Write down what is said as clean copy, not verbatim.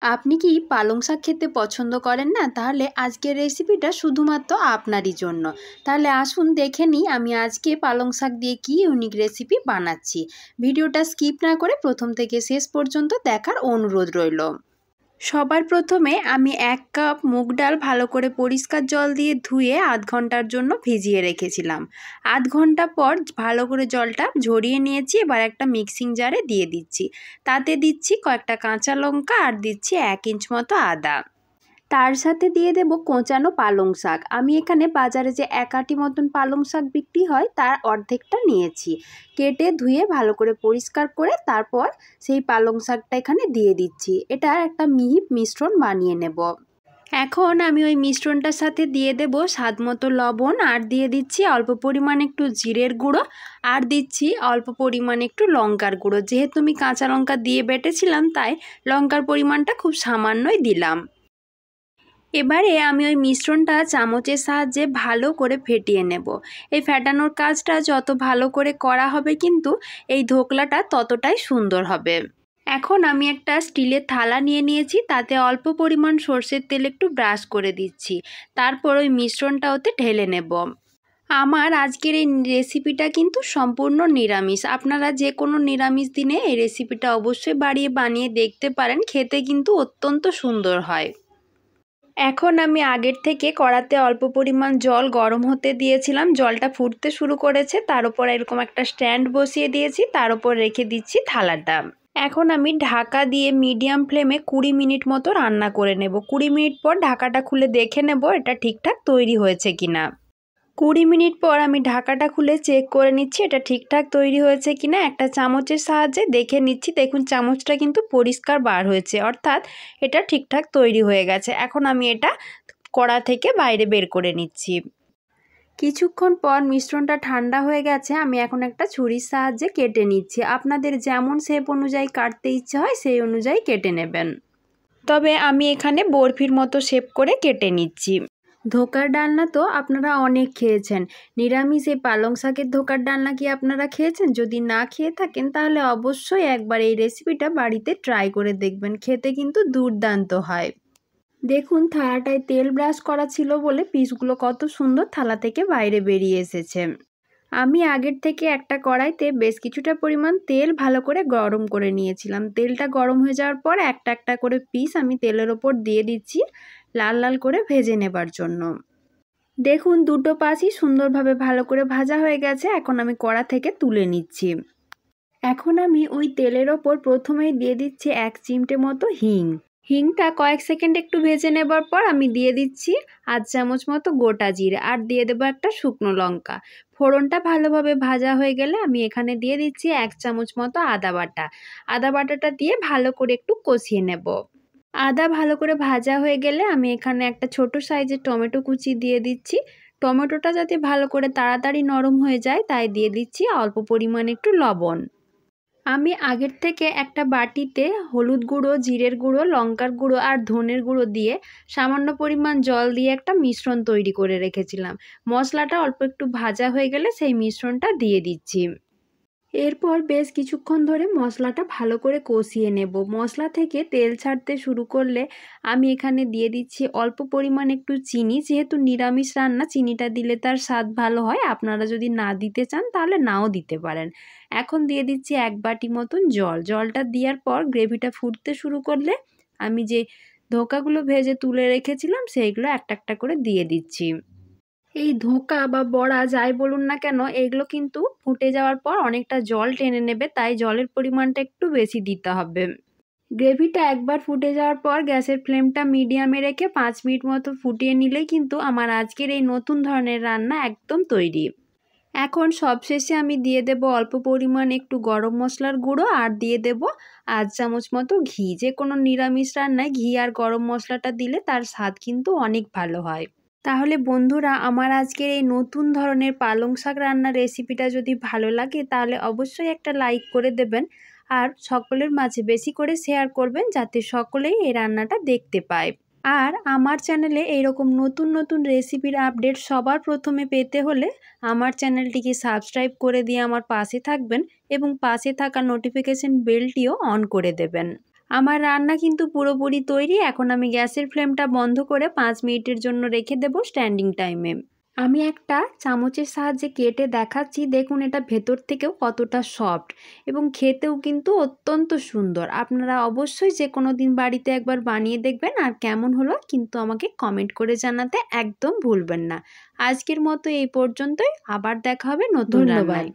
আপনি কি পালং শাক খেতে পছন্দ করেন না? তাহলে আজকের রেসিপিটা শুধুমাত্র আপনারই জন্য। তাহলে আসুন দেখে নিই আমি আজকে পালং শাক দিয়ে কি ইউনিক রেসিপি বানাচ্ছি। ভিডিওটা স্কিপ না করে প্রথম থেকে শেষ পর্যন্ত দেখার অনুরোধ রইল। সবার প্রথমে আমি 1 কাপ মুগ ডাল ভালো করে পরিষ্কার জল দিয়ে ধুয়ে আধ ঘন্টার জন্য ভিজিয়ে রেখেছিলাম। আধ ঘন্টা পর ভালো করে জলটা ঝরিয়ে নিয়েছি। এবার একটা মিক্সিং জারে দিয়ে দিচ্ছি। তাতে দিচ্ছি কয়েকটা কাঁচা লঙ্কা আর দিচ্ছি 1 ইঞ্চ মতো আদা। তার সাথে দিয়ে দেব কোঁচানো পালং শাক। আমি এখানে বাজারে যে 1 আঁটি মতন পালং শাক বিক্রি হয় তার অর্ধেকটা নিয়েছি। কেটে ধুয়ে ভালো করে পরিষ্কার করে তারপর সেই পালং শাকটা এখানে দিয়ে দিচ্ছি। এটার একটা মিহি মিশ্রণ বানিয়ে নেব। এখন আমি ওই মিশ্রণটার সাথে দিয়ে দেব স্বাদ মতো লবণ আর দিয়ে দিচ্ছি অল্প পরিমাণে একটু জিরের গুঁড়ো আর দিচ্ছি অল্প পরিমাণে একটু লঙ্কার গুঁড়ো। যেহেতু আমি কাঁচা লঙ্কা দিয়ে বেটেছিলাম তাই লঙ্কার পরিমাণটা খুব সামান্যই দিলাম। এবারে আমি ওই মিশ্রণটা চামচের সাহায্যে ভালো করে ফেটিয়ে নেব। এই ফেটানোর কাজটা যত ভালো করে করা হবে কিন্তু এই ধোকলাটা ততটাই সুন্দর হবে। এখন আমি একটা স্টিলের থালা নিয়ে নিয়েছি, তাতে অল্প পরিমাণ সর্ষের তেল একটু ব্রাশ করে দিচ্ছি। তারপর ওই মিশ্রণটা ওতে ঢেলে নেব। আমার আজকের এই রেসিপিটা কিন্তু সম্পূর্ণ নিরামিষ। আপনারা যে কোনো নিরামিষ দিনে এই রেসিপিটা অবশ্যই বানিয়ে দেখতে পারেন। খেতে কিন্তু অত্যন্ত সুন্দর হয়। এখন আমি আগের থেকে কড়াতে অল্প পরিমাণ জল গরম হতে দিয়েছিলাম। জলটা ফুটতে শুরু করেছে, তার উপর এরকম একটা স্ট্যান্ড বসিয়ে দিয়েছি, তার উপর রেখে দিচ্ছি থালাটা। এখন আমি ঢাকা দিয়ে মিডিয়াম ফ্লেমে 20 মিনিট মতো রান্না করে নেব। 20 মিনিট পর ঢাকাটা খুলে দেখে নেব এটা ঠিকঠাক তৈরি হয়েছে কিনা। 20 মিনিট পর আমি ঢাকাটা খুলে চেক করে নিচ্ছি এটা ঠিকঠাক তৈরি হয়েছে কিনা। একটা চামচের সাহায্যে দেখে নিচ্ছি। দেখুন চামচটা কিন্তু পরিষ্কার বার হয়েছে, অর্থাৎ এটা ঠিকঠাক তৈরি হয়ে গেছে। এখন আমি এটা কড়া থেকে বাইরে বের করে নিচ্ছি। কিছুক্ষণ পর মিশ্রণটা ঠান্ডা হয়ে গেছে। আমি এখন একটা ছুরির সাহায্যে কেটে নিচ্ছি। আপনাদের যেমন শেপ অনুযায়ী কাটতে ইচ্ছে হয় সেই অনুযায়ী কেটে নেবেন। তবে আমি এখানে বরফির মতো শেপ করে কেটে নিচ্ছি। ধোকার ডালনা তো আপনারা অনেক খেয়েছেন। নিরামিষ এই পালং শাকের ধোকার ডালনা কি আপনারা খেয়েছেন? যদি না খেয়ে থাকেন তাহলে অবশ্যই একবার এই রেসিপিটা বাড়িতে ট্রাই করে দেখবেন। খেতে কিন্তু দুর্দান্ত হয়। দেখুন থালাটায় তেল ব্রাশ করা ছিল বলে পিসগুলো কত সুন্দর থালা থেকে বাইরে বেরিয়ে এসেছে। আমি আগের থেকে একটা কড়াইতে বেশ কিছুটা পরিমাণ তেল ভালো করে গরম করে নিয়েছিলাম। তেলটা গরম হয়ে যাওয়ার পর একটা একটা করে পিস আমি তেলের ওপর দিয়ে দিচ্ছি লাল লাল করে ভেজে নেবার জন্য। দেখুন দুটো পাশই সুন্দরভাবে ভালো করে ভাজা হয়ে গেছে। এখন আমি কড়া থেকে তুলে নিচ্ছি। এখন আমি ওই তেলের ওপর প্রথমেই দিয়ে দিচ্ছি 1 চিমটে মতো হিং। হিংটা কয়েক সেকেন্ড একটু ভেজে নেবার পর আমি দিয়ে দিচ্ছি আধ চামচ মতো গোটা জিরে আর দিয়ে দেবো একটা শুকনো লঙ্কা। ফোড়নটা ভালোভাবে ভাজা হয়ে গেলে আমি এখানে দিয়ে দিচ্ছি 1 চামচ মতো আদা বাটা। আদা বাটাটা দিয়ে ভালো করে একটু কষিয়ে নেব। আদা ভালো করে ভাজা হয়ে গেলে আমি এখানে একটা ছোট সাইজের টমেটো কুচি দিয়ে দিচ্ছি। টমেটোটা যাতে ভালো করে তাড়াতাড়ি নরম হয়ে যায় তাই দিয়ে দিচ্ছি অল্প পরিমাণে একটু লবণ। আমি আগের থেকে একটা বাটিতে হলুদ গুঁড়ো, জিরের গুঁড়ো, লঙ্কার গুঁড়ো আর ধনের গুঁড়ো দিয়ে সামান্য পরিমাণ জল দিয়ে একটা মিশ্রণ তৈরি করে রেখেছিলাম। মশলাটা অল্প একটু ভাজা হয়ে গেলে সেই মিশ্রণটা দিয়ে দিচ্ছি। এরপর বেশ কিছুক্ষণ ধরে মশলাটা ভালো করে কষিয়ে নেব। মশলা থেকে তেল ছাড়তে শুরু করলে আমি এখানে দিয়ে দিচ্ছি অল্প পরিমাণ একটু চিনি। যেহেতু নিরামিষ রান্না চিনিটা দিলে তার স্বাদ ভালো হয়। আপনারা যদি না দিতে চান তাহলে নাও দিতে পারেন। এখন দিয়ে দিচ্ছি 1 বাটি মতন জল। জলটা দেওয়ার পর গ্রেভিটা ফুটতে শুরু করলে আমি যে ধোকাগুলো ভেজে তুলে রেখেছিলাম সেইগুলো একটা একটা করে দিয়ে দিচ্ছি। এই ধোঁকা বা বড়া যাই বলুন না কেন এগুলো কিন্তু ফুটে যাওয়ার পর অনেকটা জল টেনে নেবে, তাই জলের পরিমাণটা একটু বেশি দিতে হবে। গ্রেভিটা একবার ফুটে যাওয়ার পর গ্যাসের ফ্লেমটা মিডিয়ামে রেখে 5 মিনিট মতো ফুটিয়ে নিলেই কিন্তু আমার আজকের এই নতুন ধরনের রান্না একদম তৈরি। এখন সবশেষে আমি দিয়ে দেব অল্প পরিমাণ একটু গরম মশলার গুঁড়ো আর দিয়ে দেব আধ চামচ মতো ঘি। যে কোনো নিরামিষ রান্নায় ঘি আর গরম মশলাটা দিলে তার স্বাদ কিন্তু অনেক ভালো হয়। তাহলে বন্ধুরা আমার আজকের এই নতুন ধরনের পালং শাক রান্নার রেসিপিটা যদি ভালো লাগে তাহলে অবশ্যই একটা লাইক করে দেবেন আর সকলের মাঝে বেশি করে শেয়ার করবেন যাতে সকলেই এই রান্নাটা দেখতে পায়। আর আমার চ্যানেলে এইরকম নতুন নতুন রেসিপির আপডেট সবার প্রথমে পেতে হলে আমার চ্যানেলটিকে সাবস্ক্রাইব করে দিয়ে আমার পাশে থাকবেন এবং পাশে থাকা নোটিফিকেশন বেলটিও অন করে দেবেন। আমার রান্না কিন্তু পুরোপুরি তৈরি। এখন আমি গ্যাসের ফ্লেমটা বন্ধ করে 5 মিনিটের জন্য রেখে দেব স্ট্যান্ডিং টাইমে। আমি একটা চামচের সাহায্যে কেটে দেখাচ্ছি, দেখুন এটা ভেতর থেকেও কতটা সফট এবং খেতেও কিন্তু অত্যন্ত সুন্দর। আপনারা অবশ্যই যে কোনো দিন বাড়িতে একবার বানিয়ে দেখবেন, আর কেমন হলো কিন্তু আমাকে কমেন্ট করে জানাতে একদম ভুলবেন না। আজকের মতো এই পর্যন্তই, আবার দেখা হবে নতুন রান্নায়।